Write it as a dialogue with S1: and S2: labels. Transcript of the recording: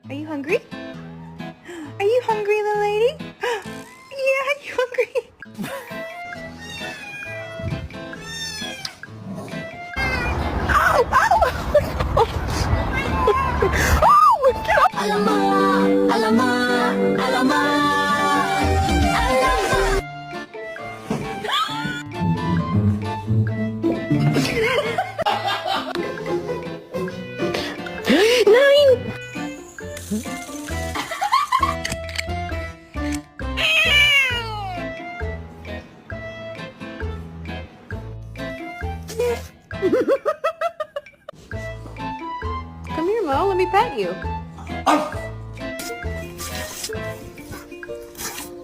S1: Are you hungry? Are you hungry, little lady? Yeah, are you hungry? Ow! Ow! Oh, get off!
S2: Alamak, alamak, alamak, alamak.
S1: Nine! Come here, Mo. Let me pet you.